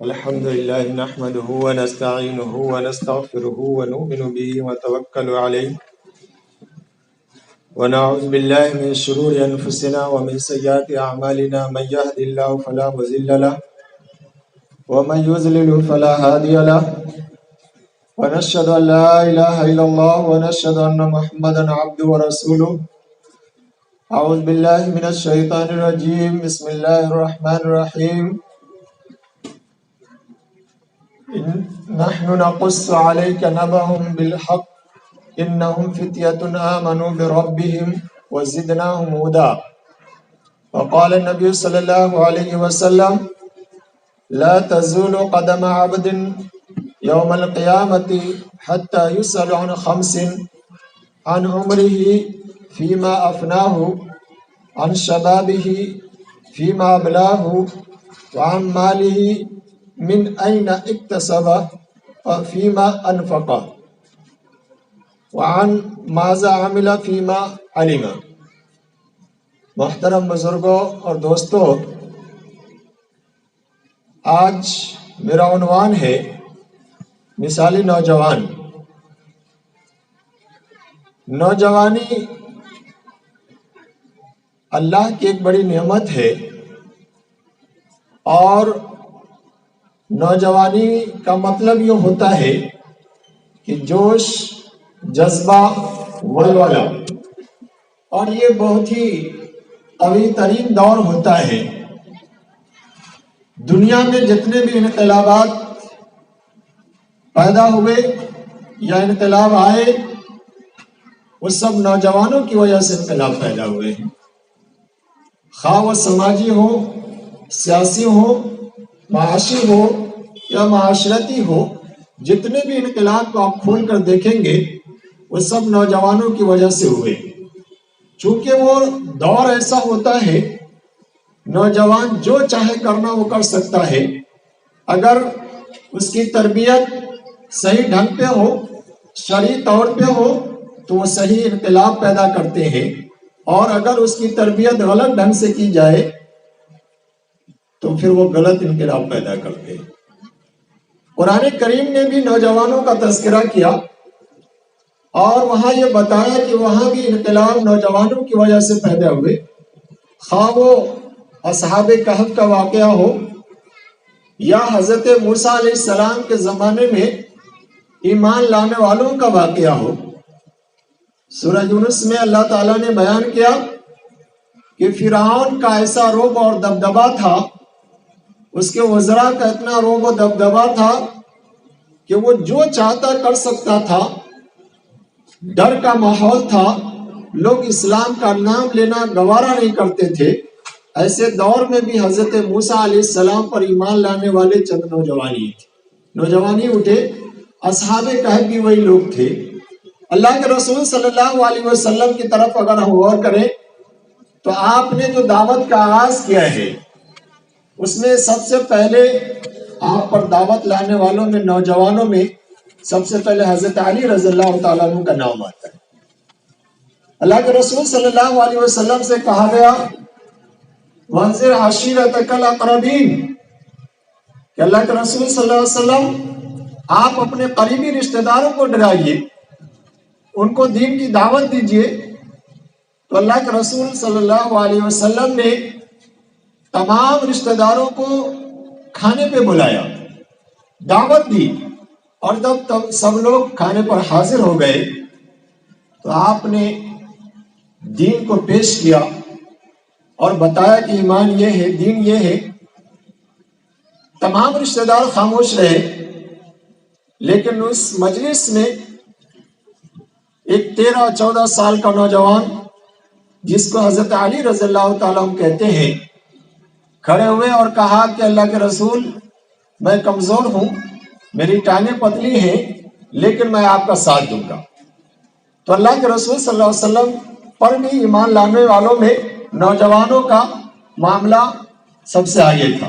الحمد لله نحمده ونستعينه ونستغفره ونؤمن به ونتوكل عليه ونعوذ بالله من شرور أنفسنا ومن سيئات أعمالنا من يهد الله فلا مضل له ومن يضلل فلا هادي له ونشهد أن لا إله إلا الله ونشهد أن محمدا عبده ورسوله. أعوذ بالله من الشيطان الرجيم. بسم الله الرحمن الرحيم. نحن نقص عليك نبأهم بالحق إنهم فتية آمنوا بربهم وزدناهم هدى. وقال النبي صلى الله عليه وسلم لا تزول قدم عبد يوم القيامة حتى يسأل عن خمس: عن عمره فيما أفناه، عن شبابه فيما أبلاه، وعن ماله من أين اكتسبه فيما أنفقه، وعن ماذا عمل فيما علم. محترم بزرگوں اور دوستوں، آج میرا عنوان ہے مثالی نوجوان. نوجوانی اللہ کی ایک بڑی نعمت ہے، اور نوجوانی کا مطلب یہ ہوتا ہے کہ جوش، جذبہ، ولولہ، اور یہ بہت ہی قوی ترین دور ہوتا ہے. دنیا میں جتنے بھی انقلابات پیدا ہوئے یا انقلاب آئے، وہ سب نوجوانوں کی وجہ سے انقلاب پیدا ہوئے ہیں. خواہ وہ سماجی ہو، سیاسی ہو، معاشی ہو یا معاشرتی ہو، جتنے بھی انقلاب کو آپ کھول کر دیکھیں گے وہ سب نوجوانوں کی وجہ سے ہوئے. چونکہ وہ دور ایسا ہوتا ہے، نوجوان جو چاہے کرنا وہ کر سکتا ہے. اگر اس کی تربیت صحیح ڈھنگ پہ ہو، شرعی طور پہ ہو، تو وہ صحیح انقلاب پیدا کرتے ہیں، اور اگر اس کی تربیت غلط ڈھنگ سے کی جائے تو پھر وہ غلط انقلاب پیدا کرتے ہیں. قرآن کریم نے بھی نوجوانوں کا تذکرہ کیا، اور وہاں یہ بتایا کہ وہاں بھی انقلاب نوجوانوں کی وجہ سے پیدا ہوئے. خواہ وہ اصحاب کہف کا واقعہ ہو یا حضرت موسیٰ علیہ السلام کے زمانے میں ایمان لانے والوں کا واقعہ ہو. سورہ یونس میں اللہ تعالیٰ نے بیان کیا کہ فرعون کا ایسا رعب اور دبدبا تھا، اس کے وزراء کا اتنا رعب و دبدبا تھا کہ وہ جو چاہتا کر سکتا تھا. ڈر کا ماحول تھا، لوگ اسلام کا نام لینا گوارا نہیں کرتے تھے. ایسے دور میں بھی حضرت موسیٰ علیہ السلام پر ایمان لانے والے چند نوجوانی اٹھے. اصحاب کہف بھی وہی لوگ تھے. اللہ کے رسول صلی اللہ علیہ وسلم کی طرف اگر ہم غور کریں تو آپ نے جو دعوت کا آغاز کیا ہے، اس میں سب سے پہلے آپ پر دعوت لانے والوں میں، نوجوانوں میں سب سے پہلے حضرت علی رضی اللہ تعالیٰ عنہ کا نام آتا ہے. اللہ کے رسول صلی اللہ علیہ وسلم سے کہا گیا وَانذِرْ عَشِيرَتَكَ الْأَقْرَبِينَ، کہ اللہ کے رسول صلی اللہ علیہ وسلم آپ اپنے قریبی رشتہ داروں کو ڈرائیے، ان کو دین کی دعوت دیجیے. تو اللہ کے رسول صلی اللہ علیہ وسلم نے تمام رشتہ داروں کو کھانے پہ بلایا، دعوت دی، اور جب سب لوگ کھانے پر حاضر ہو گئے تو آپ نے دین کو پیش کیا اور بتایا کہ ایمان یہ ہے، دین یہ ہے. تمام رشتہ دار خاموش رہے، لیکن اس مجلس میں ایک 13-14 سال کا نوجوان، جس کو حضرت علی رضی اللہ تعالیٰ عنہ کہتے ہیں، کھڑے ہوئے اور کہا کہ اللہ کے رسول، میں کمزور ہوں، میری ٹانگیں پتلی ہیں، لیکن میں آپ کا ساتھ دوں گا. تو اللہ کے رسول صلی اللہ علیہ وسلم پر بھی ایمان لانے والوں میں نوجوانوں کا معاملہ سب سے آگے تھا.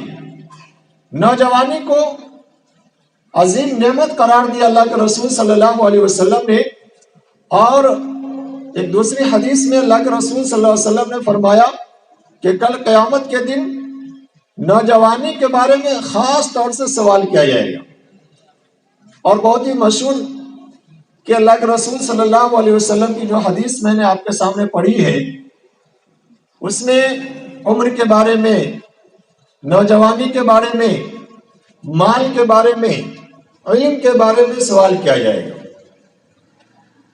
نوجوانی کو عظیم نعمت قرار دیا اللہ کے رسول صلی اللہ علیہ وسلم نے. اور ایک دوسری حدیث میں اللہ کے رسول صلی اللہ علیہ وسلم نے فرمایا کہ کل قیامت کے دن نوجوانی کے بارے میں خاص طور سے سوال کیا جائے گا، اور بہت ہی مشہور کہ اللہ کے رسول صلی اللہ علیہ وسلم کی جو حدیث میں نے آپ کے سامنے پڑھی ہے، اس میں عمر کے بارے میں، نوجوانی کے بارے میں، مال کے بارے میں، علم کے بارے میں سوال کیا جائے گا۔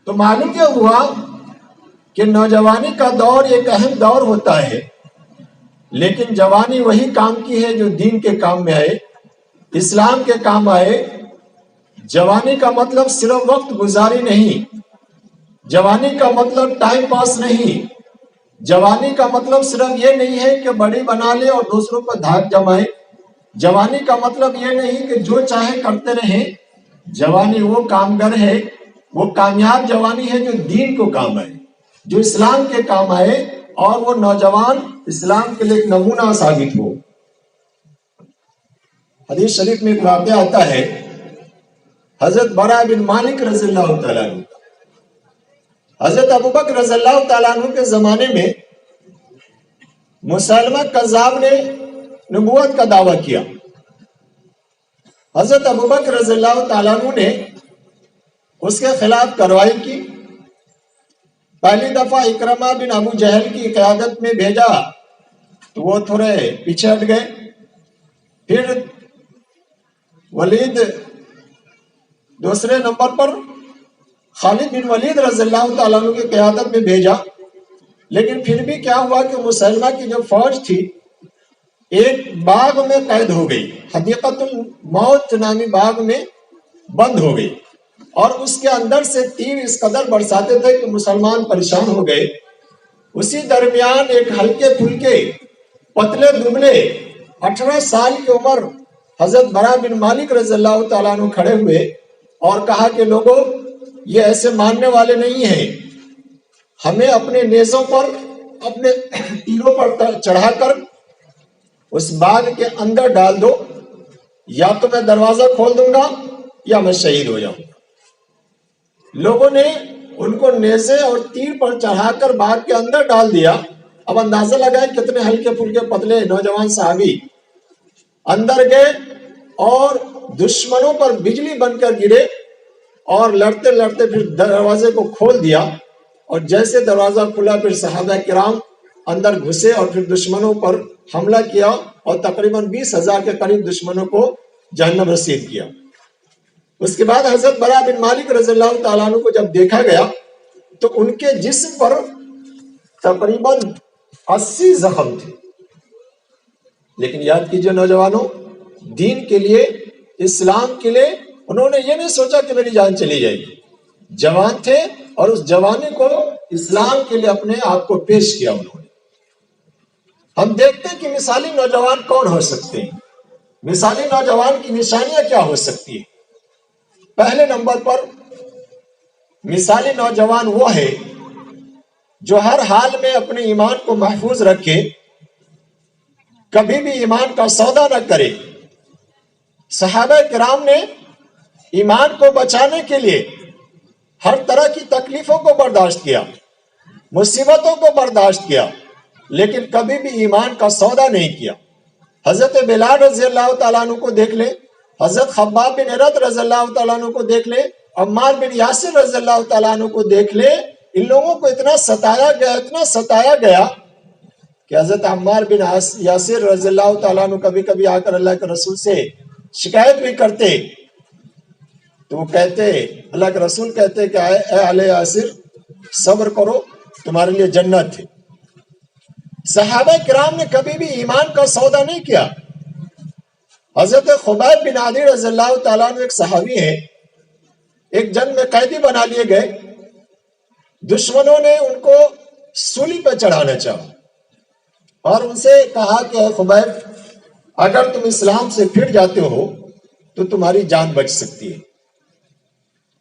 تو معلوم کیا ہوا کہ نوجوانی کا دور ایک اہم دور ہوتا ہے، لیکن جوانی وہی کام کی ہے جو دین کے کام میں آئے، اسلام کے کام آئے۔ جوانی کا مطلب صرف وقت گزاری نہیں، جوانی کا مطلب ٹائم پاس نہیں، جوانی کا مطلب صرف یہ نہیں ہے کہ بڑی بنا لے اور دوسروں پر دھاک جمائے، جوانی کا مطلب یہ نہیں کہ جو چاہے کرتے رہیں۔ جوانی وہ کامگر ہے، وہ کامیاب جوانی ہے جو دین کو کام آئے، جو اسلام کے کام آئے، اور وہ نوجوان اسلام کے لیے ایک نمونہ ثابت ہو۔ حدیث شریف میں ایک واقعہ آتا ہے حضرت برا بن مالک رضی اللہ تعالیٰ عنہ۔ حضرت ابوبکر رضی اللہ تعالیٰ عنہ کے زمانے میں مسلمہ کذاب نے نبوت کا دعویٰ کیا۔ حضرت ابوبکر رضی اللہ تعالیٰ عنہ نے اس کے خلاف کارروائی کی۔ پہلی دفعہ اکرمہ بن ابو جہل کی قیادت میں بھیجا تو وہ تھوڑے پیچھے ہٹ گئے، پھر ولید دوسرے نمبر پر خالد بن ولید رضی اللہ تعالیٰ عنہ کی قیادت میں بھیجا، لیکن پھر بھی کیا ہوا کہ مسلمہ کی جو فوج تھی ایک باغ میں قید ہو گئی، حدیقۃ الموت نامی باغ میں بند ہو گئی، اور اس کے اندر سے تیر اس قدر برساتے تھے کہ مسلمان پریشان ہو گئے۔ اسی درمیان ایک ہلکے پھلکے پتلے دبلے 18 سال کی عمر حضرت برا بن مالک رضی اللہ تعالیٰ عنہ کھڑے ہوئے اور کہا کہ لوگوں، یہ ایسے ماننے والے نہیں ہیں، ہمیں اپنے نیزوں پر، اپنے تیروں پر چڑھا کر اس باغ کے اندر ڈال دو، یا تو میں دروازہ کھول دوں گا یا میں شہید ہو جاؤں گا۔ لوگوں نے ان کو نیزے اور تیر پر چڑھا کر باغ کے اندر ڈال دیا۔ اب اندازہ لگائے کتنے ہلکے پھلکے پتلے نوجوان صحابی اندر گئے اور دشمنوں پر بجلی بن کر گرے، اور لڑتے لڑتے پھر دروازے کو کھول دیا، اور جیسے دروازہ کھلا پھر صحابہ کرام اندر گھسے اور پھر دشمنوں پر حملہ کیا، اور تقریباً 20,000 کے قریب دشمنوں کو جہنم رسید کیا۔ اس کے بعد حضرت برا بن مالک رضی اللہ تعالیٰ عنہ کو جب دیکھا گیا تو ان کے جسم پر تقریباً 80 زخم تھے، لیکن یاد کیجئے نوجوانوں، دین کے لیے، اسلام کے لیے انہوں نے یہ نہیں سوچا کہ میری جان چلی جائے گی۔ جوان تھے اور اس جوانی کو اسلام کے لیے اپنے آپ کو پیش کیا انہوں نے۔ ہم دیکھتے ہیں کہ مثالی نوجوان کون ہو سکتے ہیں، مثالی نوجوان کی نشانیاں کیا ہو سکتی ہیں۔ پہلے نمبر پر مثالی نوجوان وہ ہے جو ہر حال میں اپنے ایمان کو محفوظ رکھے، کبھی بھی ایمان کا سودا نہ کرے۔ صحابہ کرام نے ایمان کو بچانے کے لیے ہر طرح کی تکلیفوں کو برداشت کیا، مصیبتوں کو برداشت کیا، لیکن کبھی بھی ایمان کا سودا نہیں کیا۔ حضرت بلال رضی اللہ تعالیٰ عنہ کو دیکھ لیں، حضرت خباب بن ارت رضی اللہ تعالیٰ عنہ کو دیکھ لیں، عمار بن یاسر رضی اللہ تعالیٰ عنہ کو دیکھ لیں۔ ان لوگوں کو اتنا ستایا گیا کہ حضرت عمار بن یاسر رضی اللہ تعالیٰ عنہ کبھی کبھی آ کر اللہ کے رسول سے شکایت بھی کرتے، تو وہ کہتے، اللہ کے رسول کہتے کہ اے اہل یاسر صبر کرو، تمہارے لیے جنت ہے۔ صحابہ کرام نے کبھی بھی ایمان کا سودا نہیں کیا۔ حضرت خبیب بن عدی رضی اللہ تعالیٰ عنہ ایک صحابی ہیں، ایک جنگ میں قیدی بنا لیے گئے، دشمنوں نے ان کو سولی پہ چڑھانا چاہا اور ان سے کہا کہ اے خبیب، اگر تم اسلام سے پھر جاتے ہو تو تمہاری جان بچ سکتی ہے۔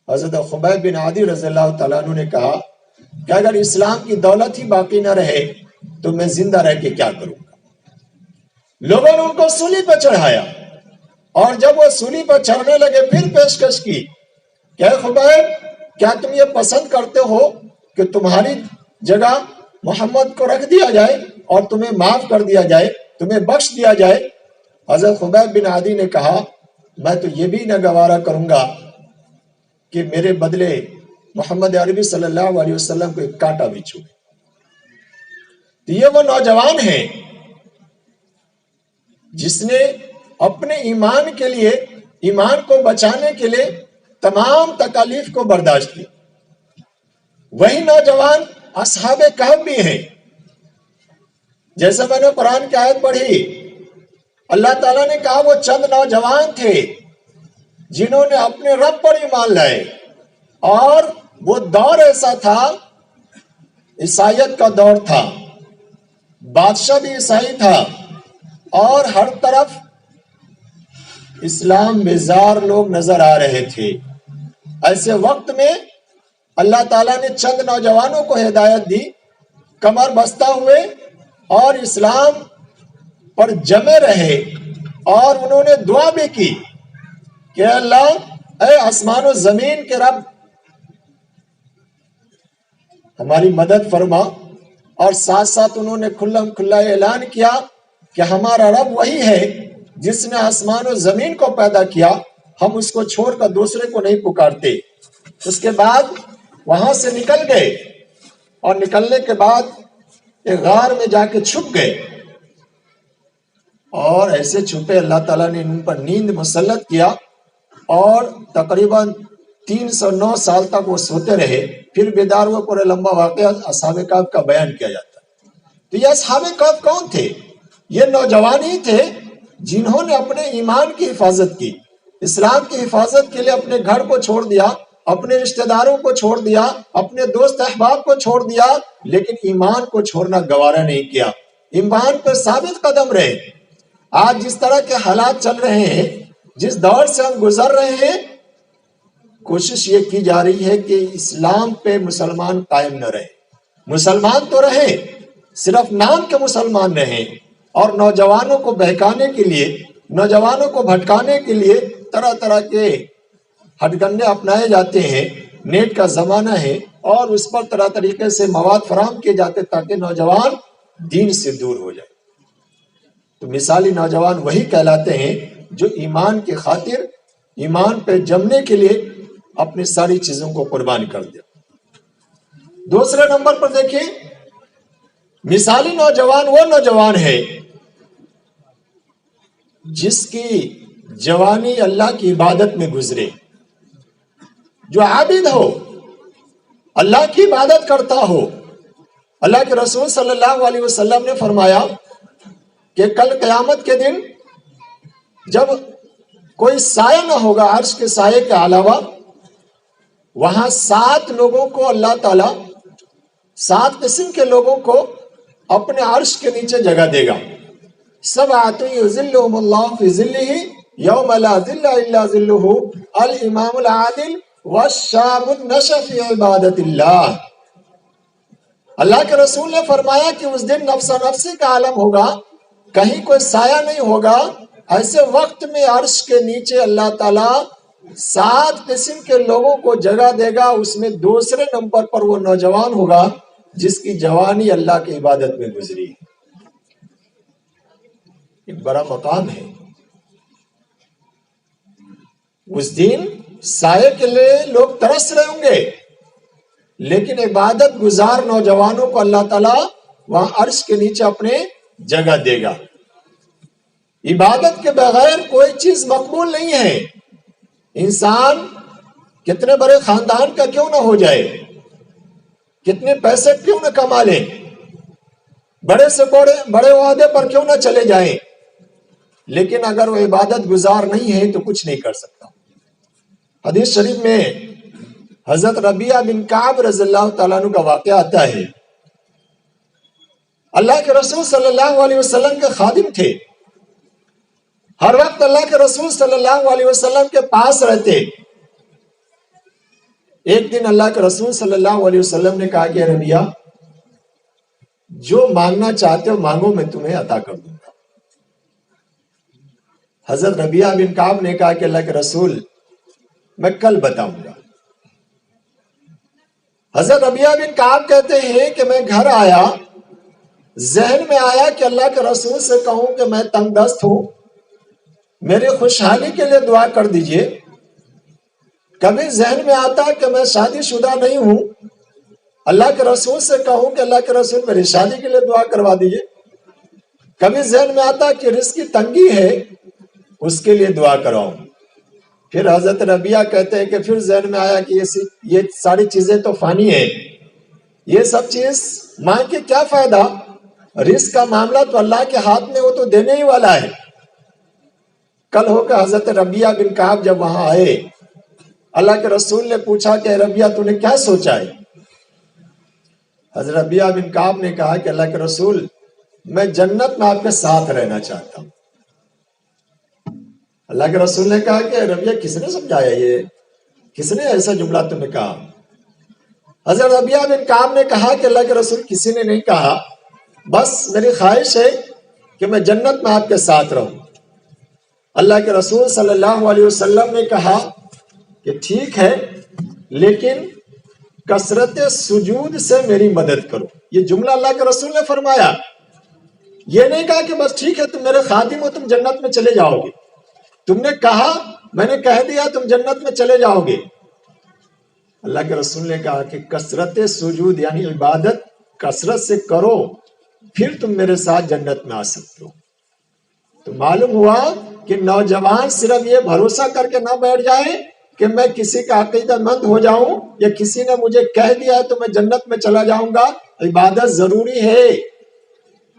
حضرت خبیب بن عدی رضی اللہ تعالیٰ عنہ نے کہا کہ اگر اسلام کی دولت ہی باقی نہ رہے تو میں زندہ رہ کے کیا کروں گا۔ لوگوں نے ان کو سولی پہ چڑھایا، اور جب وہ سولی پر چڑھنے لگے پھر پیشکش کی کہ اے خبیب، کیا تم یہ پسند کرتے ہو کہ تمہاری جگہ محمد کو رکھ دیا جائے اور تمہیں معاف کر دیا جائے، تمہیں بخش دیا جائے، حضرت خبیب بن عدی نے کہا میں تو یہ بھی نہ گوارا کروں گا کہ میرے بدلے محمد عربی صلی اللہ علیہ وسلم کو ایک کانٹا بھی چھوئے۔ تو یہ وہ نوجوان ہیں جس نے اپنے ایمان کے لیے، ایمان کو بچانے کے لیے تمام تکالیف کو برداشت کی۔ وہی نوجوان اصحاب کہف بھی ہیں۔ جیسے میں نے قرآن کی آیت پڑھی، اللہ تعالیٰ نے کہا وہ چند نوجوان تھے جنہوں نے اپنے رب پر ایمان لائے، اور وہ دور ایسا تھا، عیسائیت کا دور تھا، بادشاہ بھی عیسائی تھا، اور ہر طرف اسلام بیزار لوگ نظر آ رہے تھے۔ ایسے وقت میں اللہ تعالیٰ نے چند نوجوانوں کو ہدایت دی، کمر بستہ ہوئے اور اسلام پر جمے رہے، اور انہوں نے دعا بھی کی کہ اللہ اے آسمان و زمین کے رب ہماری مدد فرما، اور ساتھ ساتھ انہوں نے کھلم کھلا اعلان کیا کہ ہمارا رب وہی ہے جس نے آسمان و زمین کو پیدا کیا، ہم اس کو چھوڑ کر دوسرے کو نہیں پکارتے۔ اس کے بعد وہاں سے نکل گئے، اور نکلنے کے بعد ایک غار میں جا کے چھپ گئے، اور ایسے چھپے اللہ تعالیٰ نے ان پر نیند مسلط کیا، اور تقریباً 309 سال تک وہ سوتے رہے، پھر بیدار ہوئے۔ پورے لمبا واقعہ اصحاب کہف کا بیان کیا جاتا ہے۔ تو یہ اصحاب کہف کون تھے؟ یہ نوجوان ہی تھے جنہوں نے اپنے ایمان کی حفاظت کی، اسلام کی حفاظت کے لیے اپنے گھر کو چھوڑ دیا، اپنے رشتہ داروں کو چھوڑ دیا، اپنے دوست احباب کو چھوڑ دیا، لیکن ایمان کو چھوڑنا گوارا نہیں کیا، ایمان پر ثابت قدم رہے۔ آج جس طرح کے حالات چل رہے ہیں، جس دور سے ہم گزر رہے ہیں، کوشش یہ کی جا رہی ہے کہ اسلام پہ مسلمان قائم نہ رہے۔ مسلمان تو رہے، صرف نام کے مسلمان رہیں، اور نوجوانوں کو بہکانے کے لیے، نوجوانوں کو بھٹکانے کے لیے طرح طرح کے ہتھ کنڈے اپنائے جاتے ہیں۔ نیٹ کا زمانہ ہے، اور اس پر طرح طریقے سے مواد فراہم کیے جاتے تاکہ نوجوان دین سے دور ہو جائے۔ تو مثالی نوجوان وہی کہلاتے ہیں جو ایمان کی خاطر، ایمان پہ جمنے کے لیے اپنی ساری چیزوں کو قربان کر دیا۔ دوسرے نمبر پر دیکھیں، مثالی نوجوان وہ نوجوان ہے جس کی جوانی اللہ کی عبادت میں گزرے، جو عابد ہو، اللہ کی عبادت کرتا ہو۔ اللہ کے رسول صلی اللہ علیہ وسلم نے فرمایا کہ کل قیامت کے دن جب کوئی سایہ نہ ہوگا عرش کے سائے کے علاوہ، وہاں 7 لوگوں کو اللہ تعالیٰ، 7 قسم کے لوگوں کو اپنے عرش کے نیچے جگہ دے گا۔ سبعۃ یظلھم اللہ فی ظلہ یوم لا ظل الا ظلہ، الامام العادل والشاب نشأ فی عبادت اللہ۔ اللہ کے رسول نے فرمایا کہ اس دن نفس نفسی کا عالم ہوگا، کہیں کوئی سایہ نہیں ہوگا۔ ایسے وقت میں عرش کے نیچے اللہ تعالیٰ 7 قسم کے لوگوں کو جگہ دے گا، اس میں دوسرے نمبر پر وہ نوجوان ہوگا جس کی جوانی اللہ کی عبادت میں گزری۔ ایک بڑا مقام ہے۔ اس دن سائے کے لیے لوگ ترس رہے ہوں گے، لیکن عبادت گزار نوجوانوں کو اللہ تعالیٰ وہاں عرش کے نیچے اپنے جگہ دے گا۔ عبادت کے بغیر کوئی چیز مقبول نہیں ہے۔ انسان کتنے بڑے خاندان کا کیوں نہ ہو جائے، کتنے پیسے کیوں نہ کما لیں، بڑے سے بڑے عہدے پر کیوں نہ چلے جائیں، لیکن اگر وہ عبادت گزار نہیں ہے تو کچھ نہیں کر سکتا۔ حدیث شریف میں حضرت ربیعہ بن کعب رضی اللہ تعالیٰ عنہ کا واقعہ آتا ہے۔ اللہ کے رسول صلی اللہ علیہ وسلم کے خادم تھے، ہر وقت اللہ کے رسول صلی اللہ علیہ وسلم کے پاس رہتے۔ ایک دن اللہ کے رسول صلی اللہ علیہ وسلم نے کہا کہ ربیعہ، جو مانگنا چاہتے ہو مانگو، میں تمہیں عطا کر دوں گا۔ حضرت ربیعہ بن کعب نے کہا کہ اللہ کے رسول، میں کل بتاؤں گا۔ حضرت ربیعہ بن کعب کہتے ہیں کہ میں گھر آیا، ذہن میں آیا کہ اللہ کے رسول سے کہوں کہ میں تنگ دست ہوں، میری خوشحالی کے لیے دعا کر دیجئے۔ کبھی ذہن میں آتا کہ میں شادی شدہ نہیں ہوں، اللہ کے رسول سے کہوں کہ اللہ کے رسول میری شادی کے لیے دعا کروا دیجئے۔ کبھی ذہن میں آتا کہ رزق کی تنگی ہے، اس کے لیے دعا کراؤں۔ پھر حضرت ربیہ کہتے ہیں کہ پھر ذہن میں آیا کہ یہ ساری چیزیں تو فانی ہیں، یہ سب چیز مانگ کے کیا فائدہ، رزق کا معاملہ تو اللہ کے ہاتھ میں، وہ تو دینے ہی والا ہے۔ کل ہو کر حضرت ربیہ بن کعب جب وہاں آئے، اللہ کے رسول نے پوچھا کہ ربیہ تو نے کیا سوچا ہے؟ حضرت ربیہ بن کعب نے کہا کہ اللہ کے رسول میں جنت میں آپ کے ساتھ رہنا چاہتا ہوں۔ اللہ کے رسول نے کہا کہ ربیہ کس نے سمجھایا، یہ کس نے ایسا جملہ تمہیں کہا؟ حضرت ربیہ بن کعب نے کہا کہ اللہ کے رسول کسی نے نہیں کہا، بس میری خواہش ہے کہ میں جنت میں آپ کے ساتھ رہوں۔ اللہ کے رسول صلی اللہ علیہ وسلم نے کہا کہ ٹھیک ہے، لیکن کثرت سجود سے میری مدد کرو۔ یہ جملہ اللہ کے رسول نے فرمایا، یہ نہیں کہا کہ بس ٹھیک ہے تم میرے خادم ہو، تم جنت میں چلے جاؤ گے۔ تم نے کہا، میں نے کہہ دیا تم جنت میں چلے جاؤ گے۔ اللہ کے رسول نے کہا کہ کثرت سجود یعنی عبادت کثرت سے کرو، پھر تم میرے ساتھ جنت میں آ سکتے ہو۔ تو معلوم ہوا کہ نوجوان صرف یہ بھروسہ کر کے نہ بیٹھ جائے کہ میں کسی کا عقیدت مند ہو جاؤں یا کسی نے مجھے کہہ دیا ہے تو میں جنت میں چلا جاؤں گا۔ عبادت ضروری ہے،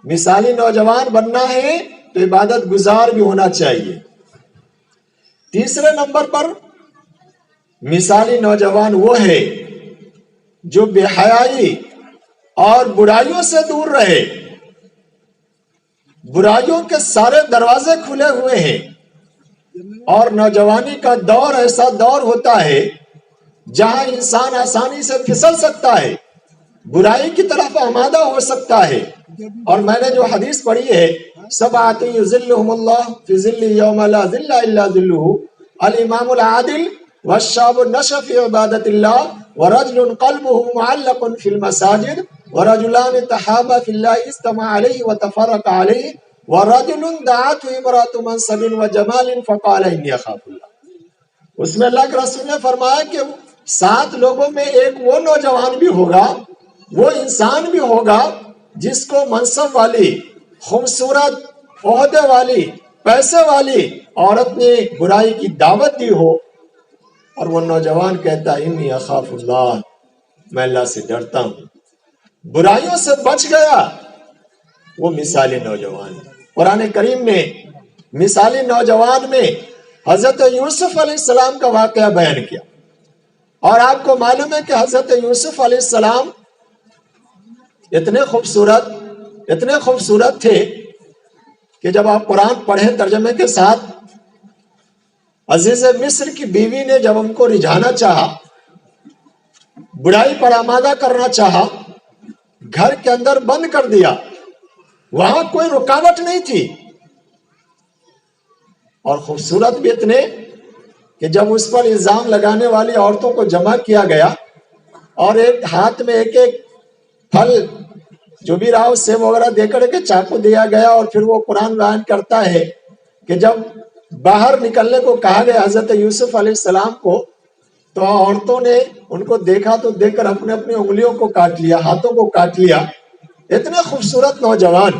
مثالی نوجوان بننا ہے تو عبادت گزار بھی ہونا چاہیے۔ تیسرے نمبر پر مثالی نوجوان وہ ہے جو بے حیائی اور برائیوں سے دور رہے۔ برائیوں کے سارے دروازے کھلے ہوئے ہیں، اور نوجوانی کا دور ایسا دور ہوتا ہے جہاں انسان آسانی سے پھسل سکتا ہے، برائی کی طرف آمادہ ہو سکتا ہے۔ اور میں نے جو حدیث پڑھی ہے، سبعۃ یظلھم اللہ فی ظلہ یوم لا ظل الا ظلہ، الامام العادل والشاب النشأ فی عبادۃ اللہ ورجل قلبہ معلق فی المساجد ورجلان تحابا فی اللہ اجتمعا علیہ وتفرقا علیہ ورجل دعته امرأة منصب وجمال فقال انی اخاف اللہ۔ اس میں اللہ کے رسول نے فرمایا کہ 7 لوگوں میں ایک وہ نوجوان بھی ہوگا، وہ انسان بھی ہوگا جس کو منصب والی، خوبصورت عہدے والی، پیسے والی عورت نے برائی کی دعوت دی ہو، اور وہ نوجوان کہتا ہے انی اخاف اللہ، میں اللہ سے ڈرتا ہوں، برائیوں سے بچ گیا، وہ مثالی نوجوان ہے۔ قرآن کریم نے مثالی نوجوان میں حضرت یوسف علیہ السلام کا واقعہ بیان کیا، اور آپ کو معلوم ہے کہ حضرت یوسف علیہ السلام اتنے خوبصورت تھے کہ جب آپ قرآن پڑھیں ترجمے کے ساتھ، عزیز مصر کی بیوی نے جب ان کو رجھانا چاہا، برائی پر آمادہ کرنا چاہا، گھر کے اندر بند کر دیا، وہاں کوئی رکاوٹ نہیں تھی، اور خوبصورت بھی اتنے کہ جب اس پر الزام لگانے والی عورتوں کو جمع کیا گیا اور ایک ہاتھ میں ایک پھل جو بھی رہا سیب وغیرہ دے کر کے چاقو دیا گیا، اور پھر وہ قرآن بیان کرتا ہے کہ جب باہر نکلنے کو کہا گیا حضرت یوسف علیہ السلام کو، تو عورتوں نے ان کو دیکھا تو دیکھ کر اپنے اپنی انگلیوں کو کاٹ لیا، ہاتھوں کو کاٹ لیا۔ اتنے خوبصورت نوجوان،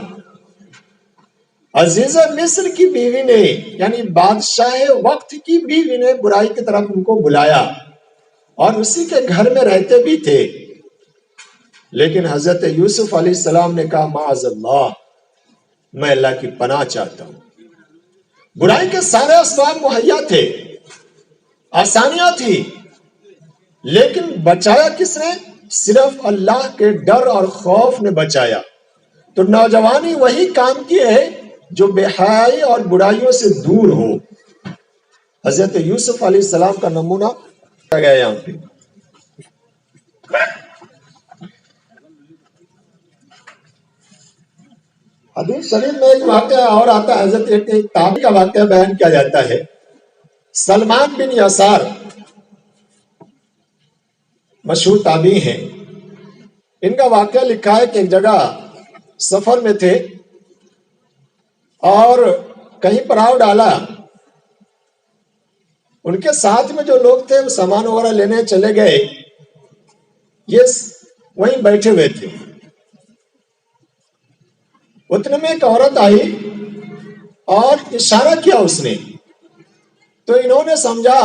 عزیز مصر کی بیوی نے یعنی بادشاہ وقت کی بیوی نے برائی کی طرف ان کو بلایا، اور اسی کے گھر میں رہتے بھی تھے، لیکن حضرت یوسف علیہ السلام نے کہا معاذ اللہ، میں اللہ کی پناہ چاہتا ہوں۔ برائی کے سارے اسباب مہیا تھے، آسانیاں تھی، لیکن بچایا کس نے؟ صرف اللہ کے ڈر اور خوف نے بچایا۔ تو نوجوانی وہی کام کی ہے جو بے حیائی اور برائیوں سے دور ہو۔ حضرت یوسف علیہ السلام کا نمونہ گیا یہاں پہ۔ حدیث شریف میں ایک واقعہ اور آتا ہے، حضرت ایک تابعی کا واقعہ بیان کیا جاتا ہے۔ سلمان بن یسار مشہور تابعی ہیں، ان کا واقعہ لکھا ہے کہ ایک جگہ سفر میں تھے اور کہیں پڑاؤ ڈالا ان کے ساتھ میں جو لوگ تھے وہ سامان وغیرہ لینے چلے گئے، یہ وہیں بیٹھے ہوئے تھے۔ اتنے میں ایک عورت آئی اور اشارہ کیا اس نے، تو انہوں نے سمجھا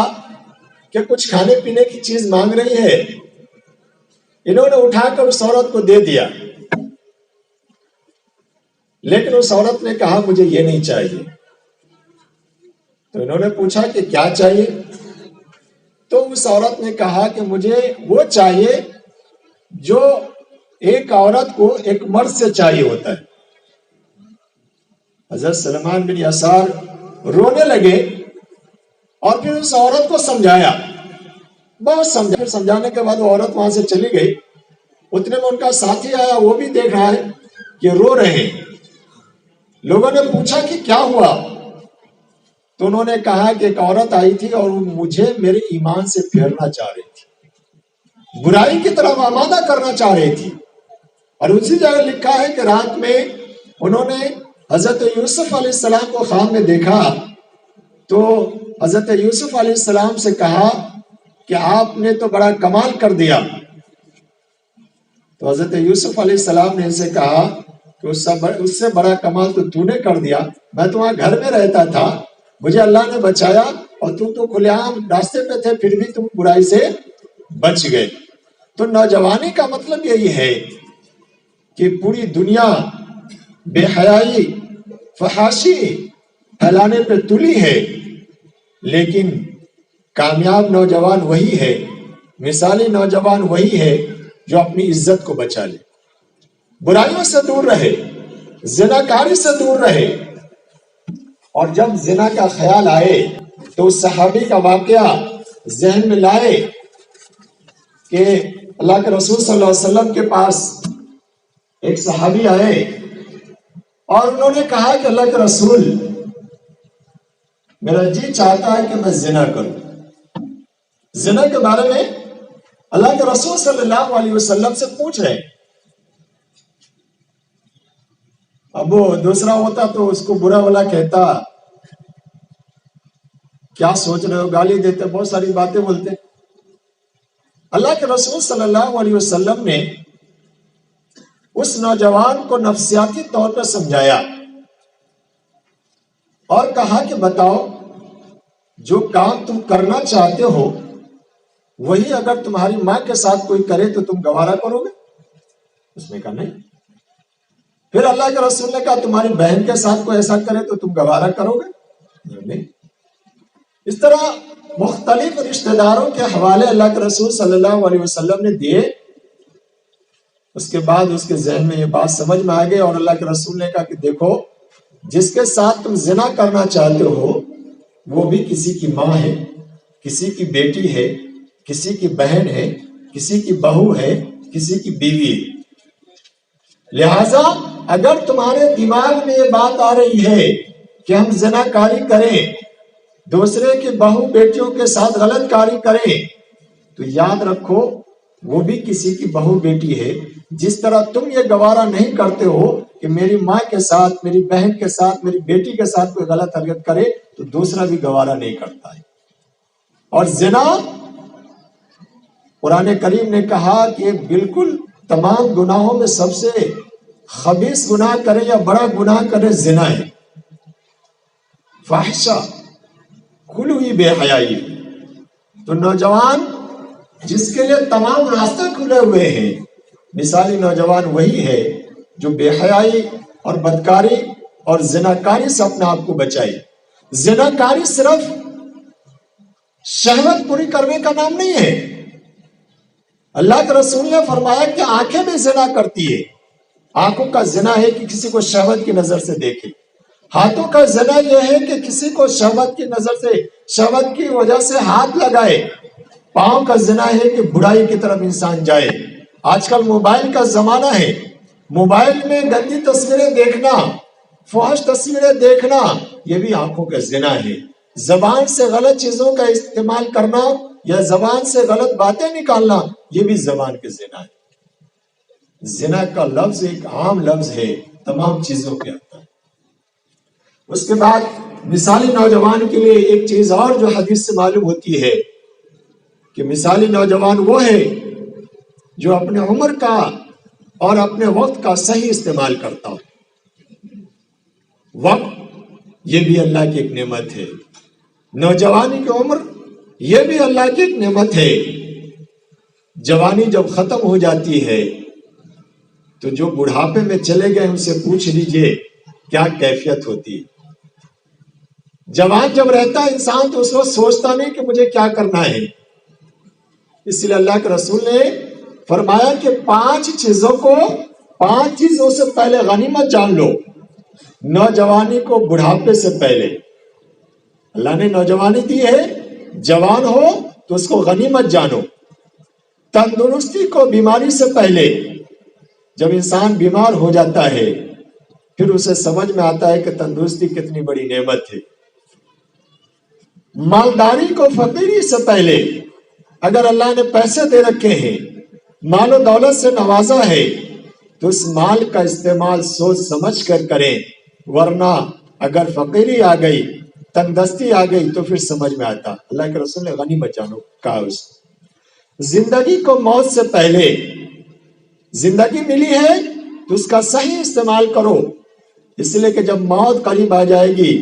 کہ کچھ کھانے پینے کی چیز مانگ رہی ہے، انہوں نے اٹھا کر اس عورت کو دے دیا، لیکن اس عورت نے کہا مجھے یہ نہیں چاہیے۔ تو انہوں نے پوچھا کہ کیا چاہیے؟ تو اس عورت نے کہا کہ مجھے وہ چاہیے جو ایک عورت کو ایک مرد سے چاہیے ہوتا ہے۔ حضرت سلمان بن یسار رونے لگے اور پھر اس عورت کو سمجھایا، بہت سمجھا، پھر سمجھانے کے بعد وہ عورت وہاں سے چلی گئی۔ اتنے میں ان کا ساتھی آیا، وہ بھی دیکھ رہا ہے کہ رو رہے ہیں۔ لوگوں نے پوچھا کہ کیا ہوا؟ تو انہوں نے کہا کہ ایک عورت آئی تھی اور مجھے میرے ایمان سے پھیرنا چاہ رہی تھی، برائی کی طرف آمادہ کرنا چاہ رہی تھی۔ اور اسی جگہ لکھا ہے کہ رات میں انہوں نے حضرت یوسف علیہ السلام کو خواب میں دیکھا، تو حضرت یوسف علیہ السلام سے کہا کہ آپ نے تو بڑا کمال کر دیا۔ تو حضرت یوسف علیہ السلام نے اسے کہا کہ اس سے بڑا کمال تو نے کر دیا، میں تو وہاں گھر میں رہتا تھا، مجھے اللہ نے بچایا، اور تم تو کھلے عام راستے پہ تھے، پھر بھی تم برائی سے بچ گئے۔ تو نوجوانی کا مطلب یہی ہے کہ پوری دنیا بے حیائی، فحاشی پھیلانے پہ تلی ہے، لیکن کامیاب نوجوان وہی ہے، مثالی نوجوان وہی ہے جو اپنی عزت کو بچا لے، برائیوں سے دور رہے، زناکاری سے دور رہے۔ اور جب زنا کا خیال آئے تو اس صحابی کا واقعہ ذہن میں لائے کہ اللہ کے رسول صلی اللہ علیہ وسلم کے پاس ایک صحابی آئے اور انہوں نے کہا کہ اللہ کے رسول، میرا جی چاہتا ہے کہ میں زنا کروں۔ زنا کے بارے میں اللہ کے رسول صلی اللہ علیہ وسلم سے پوچھ رہے ہیں۔ اب وہ دوسرا ہوتا تو اس کو برا بھلا کہتا، کیا سوچ رہے ہو، گالی دیتے، بہت ساری باتیں بولتے۔ اللہ کے رسول صلی اللہ علیہ وسلم نے اس نوجوان کو نفسیاتی طور پر سمجھایا اور کہا کہ بتاؤ، جو کام تم کرنا چاہتے ہو وہی اگر تمہاری ماں کے ساتھ کوئی کرے تو تم گوارا کرو گے؟ اس نے کہا نہیں۔ پھر اللہ کے رسول نے کہا تمہاری بہن کے ساتھ کوئی ایسا کرے تو تم گوارا کرو گے؟ نہیں۔ اس طرح مختلف رشتہ داروں کے حوالے اللہ کے رسول صلی اللہ علیہ وسلم نے دیے۔ اس کے بعد اس کے ذہن میں یہ بات سمجھ میں آ گئی اور اللہ کے رسول نے کہا کہ دیکھو، جس کے ساتھ تم زنا کرنا چاہتے ہو وہ بھی کسی کی ماں ہے، کسی کی بیٹی ہے، کسی کی بہن ہے، کسی کی بہو ہے، کسی کی بیوی ہے۔ لہذا اگر تمہارے دماغ میں یہ بات آ رہی ہے کہ ہم زنا کاری کریں، دوسرے کی بہو بیٹیوں کے ساتھ غلط کاری کریں، تو یاد رکھو وہ بھی کسی کی بہو بیٹی ہے۔ جس طرح تم یہ گوارا نہیں کرتے ہو کہ میری ماں کے ساتھ، میری بہن کے ساتھ، میری بیٹی کے ساتھ کوئی غلط حرکت کرے، تو دوسرا بھی گوارا نہیں کرتا ہے۔ اور زنا، قرآن کریم نے کہا کہ بالکل تمام گناہوں میں سب سے خبیث گناہ کرے یا بڑا گناہ کرے زنا ہے، فاحشہ، کھلی ہوئی بے حیائی۔ تو نوجوان جس کے لیے تمام راستے کھلے ہوئے ہیں، مثالی نوجوان وہی ہے جو بے حیائی اور بدکاری اور زناکاری سے اپنے آپ کو بچائے۔ زناکاری صرف شہوت پوری کرنے کا نام نہیں ہے۔ اللہ کے رسول نے فرمایا کہ آنکھیں بھی زنا کرتی ہے۔ آنکھوں کا زنا ہے کہ کسی کو شہوت کی نظر سے دیکھے، ہاتھوں کا زنا یہ ہے کہ کسی کو شہوت کی نظر سے، شہوت کی وجہ سے ہاتھ لگائے، پاؤں کا زنا ہے کہ برائی کی طرف انسان جائے۔ آج کل موبائل کا زمانہ ہے، موبائل میں گندی تصویریں دیکھنا، فحش تصویریں دیکھنا، یہ بھی آنکھوں کا زنا ہے۔ زبان سے غلط چیزوں کا استعمال کرنا یا زبان سے غلط باتیں نکالنا، یہ بھی زبان کے زنا ہے۔ زنا کا لفظ ایک عام لفظ ہے، تمام چیزوں پہ آتا ہے۔ اس کے بعد مثالی نوجوان کے لیے ایک چیز اور جو حدیث سے معلوم ہوتی ہے کہ مثالی نوجوان وہ ہے جو اپنے عمر کا اور اپنے وقت کا صحیح استعمال کرتا ہو. وقت یہ بھی اللہ کی ایک نعمت ہے، نوجوانی کی عمر یہ بھی اللہ کی ایک نعمت ہے. جوانی جب ختم ہو جاتی ہے تو جو بڑھاپے میں چلے گئے ان سے پوچھ لیجئے کیا کیفیت ہوتی ہے. جوان جب رہتا ہے انسان تو اس وقت سوچتا نہیں کہ مجھے کیا کرنا ہے. اس لیے اللہ کے رسول نے فرمایا کہ 5 چیزوں سے پہلے غنیمت جان لو. نوجوانی کو بڑھاپے سے پہلے اللہ نے نوجوانی دی ہے، جوان ہو تو اس کو غنیمت جانو. تندرستی کو بیماری سے پہلے، جب انسان بیمار ہو جاتا ہے پھر اسے سمجھ میں آتا ہے کہ تندرستی کتنی بڑی نعمت ہے. مالداری کو فقیری سے پہلے، اگر اللہ نے پیسے دے رکھے ہیں، مال و دولت سے نوازا ہے تو اس مال کا استعمال سوچ سمجھ کر کریں، ورنہ اگر فقیری آ گئی، تندرستی آ گئی تو پھر سمجھ میں آتا. اللہ کے رسول نے غنیمت جانو کہا. اس زندگی کو موت سے پہلے، زندگی ملی ہے تو اس کا صحیح استعمال کرو، اس لیے کہ جب موت قریب آ جائے گی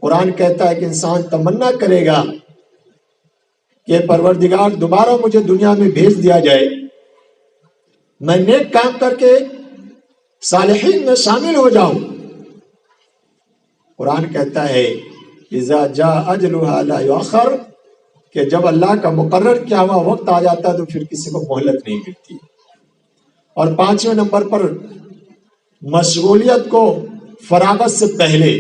قرآن کہتا ہے کہ انسان تمنا کرے گا کہ پروردگار دوبارہ مجھے دنیا میں بھیج دیا جائے، میں نیک کام کر کے صالحین میں شامل ہو جاؤں. قرآن کہتا ہے اذا جاء اجلها لا یؤخر، کہ جب اللہ کا مقرر کیا ہوا وقت آ جاتا ہے تو پھر کسی کو مہلت نہیں ملتی. اور 5ویں نمبر پر مشغولیت کو فراغت سے پہلے،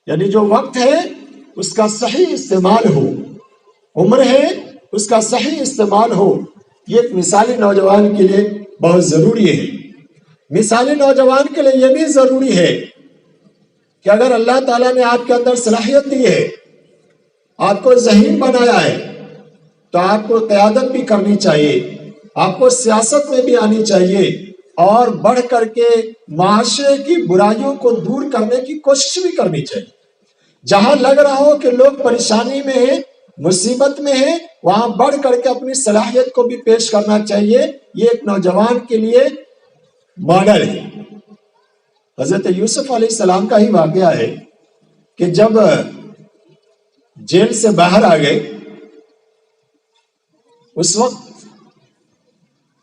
یعنی جو وقت ہے اس کا صحیح استعمال ہو، عمر ہے اس کا صحیح استعمال ہو. یہ ایک مثالی نوجوان کے لیے بہت ضروری ہے. مثالی نوجوان کے لیے یہ بھی ضروری ہے کہ اگر اللہ تعالیٰ نے آپ کے اندر صلاحیت دی ہے، آپ کو ذہین بنایا ہے، تو آپ کو قیادت بھی کرنی چاہیے، آپ کو سیاست میں بھی آنی چاہیے، اور بڑھ کر کے معاشرے کی برائیوں کو دور کرنے کی کوشش بھی کرنی چاہیے. جہاں لگ رہا ہو کہ لوگ پریشانی میں ہیں، مصیبت میں ہیں، وہاں بڑھ کر کے اپنی صلاحیت کو بھی پیش کرنا چاہیے. یہ ایک نوجوان کے لیے ماڈل ہے. حضرت یوسف علیہ السلام کا ہی واقعہ ہے کہ جب جیل سے باہر آ گئے، اس وقت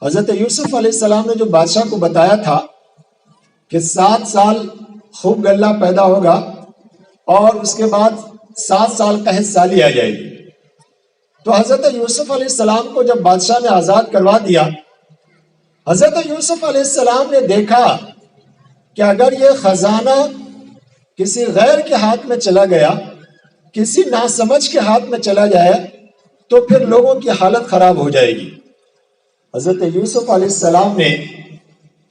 حضرت یوسف علیہ السلام نے جو بادشاہ کو بتایا تھا کہ 7 سال خوب غلہ پیدا ہوگا اور اس کے بعد 7 سال قحط سالی آ جائے گی، تو حضرت یوسف علیہ السلام کو جب بادشاہ نے آزاد کروا دیا، حضرت یوسف علیہ السلام نے دیکھا کہ اگر یہ خزانہ کسی غیر کے ہاتھ میں چلا گیا، کسی ناسمجھ کے ہاتھ میں چلا جائے تو پھر لوگوں کی حالت خراب ہو جائے گی. حضرت یوسف علیہ السلام نے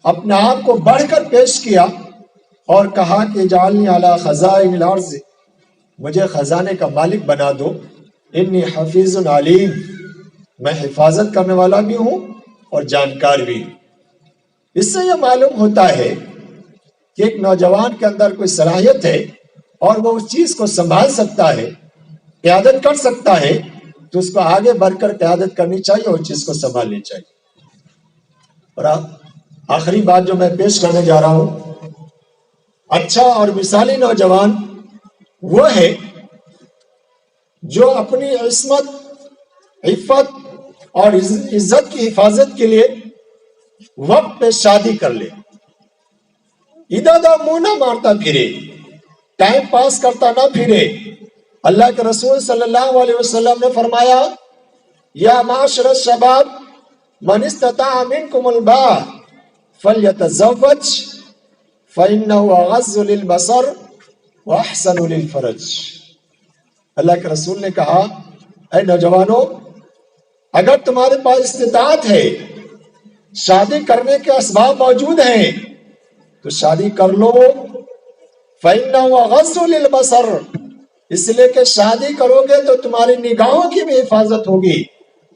اپنے آپ کو بڑھ کر پیش کیا اور کہا کہ اجعلنی علی خزائن الارض، مجھے خزانے کا مالک بنا دو، انی حفیظ علیم، میں حفاظت کرنے والا بھی ہوں اور جانکار بھی ہوں. اس سے یہ معلوم ہوتا ہے کہ ایک نوجوان کے اندر کوئی صلاحیت ہے اور وہ اس چیز کو سنبھال سکتا ہے، قیادت کر سکتا ہے، تو اس کو آگے بڑھ کر قیادت کرنی چاہیے اور چیز کو سنبھالنی چاہیے. اور آخری بات جو میں پیش کرنے جا رہا ہوں، اچھا اور مثالی نوجوان وہ ہے جو اپنی عصمت، عفت اور عزت کی حفاظت کے لیے وقت پہ شادی کر لے، ادھر منہ نہ مارتا پھرے، ٹائم پاس کرتا نہ پھرے. اللہ کے رسول صلی اللہ علیہ وسلم نے فرمایا یا معاشر الشباب من استطاع منکم الباء فلیتزوج فإنه اغض للبصر واحسن للفرج. اللہ کے رسول نے کہا اے نوجوانوں، اگر تمہارے پاس استطاعت ہے، شادی کرنے کے اسباب موجود ہیں تو شادی کر لو. فإنه اغض للبصر، اس لیے کہ شادی کرو گے تو تمہاری نگاہوں کی بھی حفاظت ہوگی،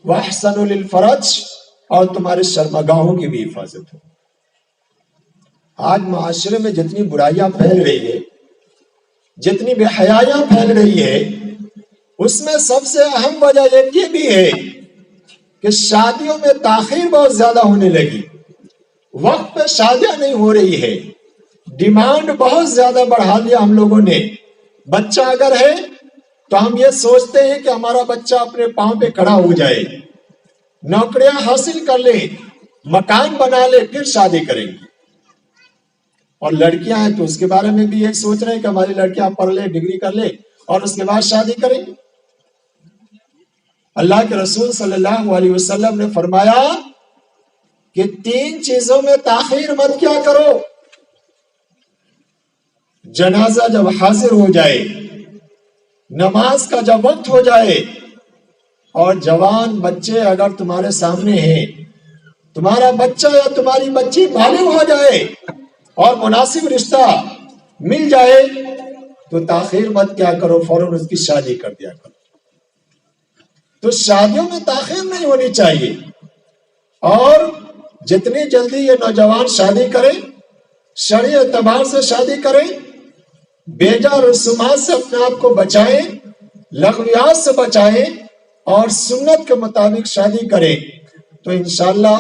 واحسن للفرج، اور تمہارے شرمگاہوں کی بھی حفاظت ہوگی. آج معاشرے میں جتنی برائیاں پھیل رہی ہے، جتنی بے حیائیاں پھیل رہی ہے اس میں سب سے اہم وجہ ایک یہ بھی ہے کہ شادیوں میں تاخیر بہت زیادہ ہونے لگی، وقت پہ شادیاں نہیں ہو رہی ہے، ڈیمانڈ بہت زیادہ بڑھا لیا ہم لوگوں نے۔ بچہ اگر ہے تو ہم یہ سوچتے ہیں کہ ہمارا بچہ اپنے پاؤں پہ کھڑا ہو جائے، نوکریاں حاصل کر لے، مکان بنا لے، پھر شادی کریں گے۔ اور لڑکیاں ہیں تو اس کے بارے میں بھی یہی سوچ رہے ہیں کہ ہماری لڑکیاں پڑھ لے، ڈگری کر لے اور اس کے بعد شادی کریں گے۔ اللہ کے رسول صلی اللہ علیہ وسلم نے فرمایا کہ 3 چیزوں میں تاخیر مت کیا کرو۔ جنازہ جب حاضر ہو جائے، نماز کا جب وقت ہو جائے، اور جوان بچے اگر تمہارے سامنے ہیں، تمہارا بچہ یا تمہاری بچی بالغ ہو جائے اور مناسب رشتہ مل جائے تو تاخیر مت کیا کرو، فوراً اس کی شادی کر دیا کرو۔ تو شادیوں میں تاخیر نہیں ہونی چاہیے، اور جتنی جلدی یہ نوجوان شادی کریں، شرعی اعتبار سے شادی کریں، بیجا رسومات سے اپنے آپ کو بچائیں، لغویات سے بچائیں اور سنت کے مطابق شادی کریں، تو انشاءاللہ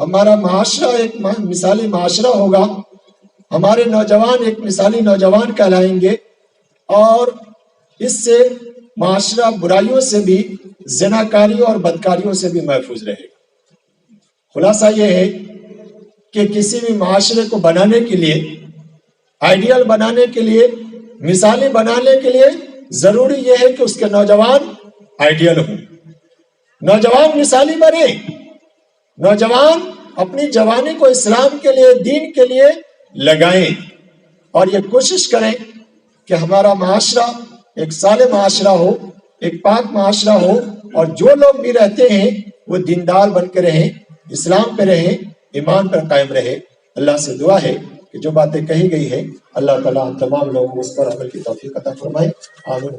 ہمارا معاشرہ ایک مثالی معاشرہ ہوگا، ہمارے نوجوان ایک مثالی نوجوان کہلائیں گے، اور اس سے معاشرہ برائیوں سے بھی، زناکاریوں اور بدکاریوں سے بھی محفوظ رہے گا۔ خلاصہ یہ ہے کہ کسی بھی معاشرے کو بنانے کے لیے، آئیڈیل بنانے کے لیے، مثالی بنانے کے لیے ضروری یہ ہے کہ اس کے نوجوان آئیڈیل ہوں، نوجوان مثالی بنے، نوجوان اپنی جوانی کو اسلام کے لیے، دین کے لیے لگائیں، اور یہ کوشش کریں کہ ہمارا معاشرہ ایک صالح معاشرہ ہو، ایک پاک معاشرہ ہو، اور جو لوگ بھی رہتے ہیں وہ دیندار بن کے رہیں، اسلام پہ رہیں، ایمان پر قائم رہے۔ اللہ سے دعا ہے کہ جو باتیں کہی گئی ہے اللہ تعالیٰ ہم تمام لوگوں کو اس پر عمل کی توفیق عطا فرمائے۔ آمین۔